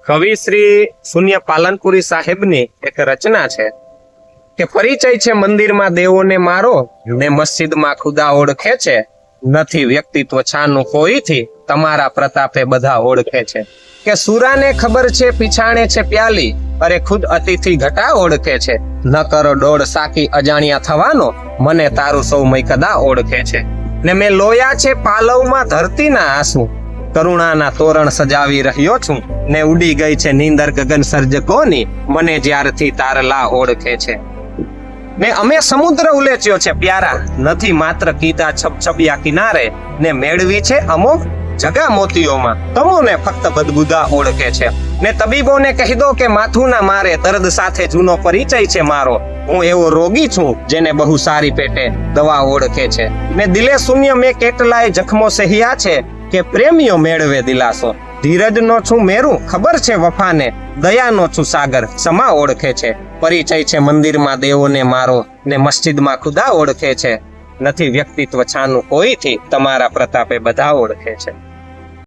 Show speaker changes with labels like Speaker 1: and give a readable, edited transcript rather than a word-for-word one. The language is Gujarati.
Speaker 1: કવિ શ્રી શૂન્ય પાલનપુરી સાહેબની એક રચના છે કે પરિચય છે મંદિરમાં દેવોને મારો ને મસ્જિદમાં ખુદા ઓળખે છે, નથી વ્યક્તિત્વ છાનું કોઈથી, તમારા પ્રતાપે બધા ઓળખે છે. કે સુરાને ખબર છે પીછાણે છે પ્યાલી, અરે ખુદ અતિથિ ઘટા ઓળખે છે. ન કરો દોડ સાકી અજાણ્યા થવાનો, મને તારું સૌ મૈકદા ઓળખે છે. ને મેં લોયા છે પાલવમાં ધરતીના આંસુ, કરુણાના તોરણ સજાવી રહ્યો છું. ને ઉડી ગઈ છે નીંદર ગગન સર્જકોની, મને જ્યારથી તારલા ઓળખે છે. ને અમે સમુદ્ર ઉલેચ્યો છે પ્યારા, નથી માત્ર કીધા છબછબિયા કિનારે. ને મેળવી છે અમુક જગા મોતીઓમાં, તમોને ફક્ત બદબુદા ઓળખે છે. ને તબીબોને કહી દો કે માથું ના મારે, દર્દ સાથે જૂનો પરિચય છે મારો. હું એવો રોગી છું જેને બહુ સારી પેટે દવા ઓળખે છે. ને દિલે શૂન્ય મેં કેટલાય જખમો સહ્યા છે, કે પ્રેમીઓ મેળવે દિલાસો. ધીરજનો છું મેરું ખબર છે વફાને, દયાનો છું સાગર સમા ઓળખે છે. પરિચય છે મંદિરમાં દેવોને મારો, ને મસ્જિદમાં ખુદા ઓળખે છે. નથી વ્યક્તિત્વ છાનું કોઈથી, તમારા પ્રતાપે બધા ઓળખે છે.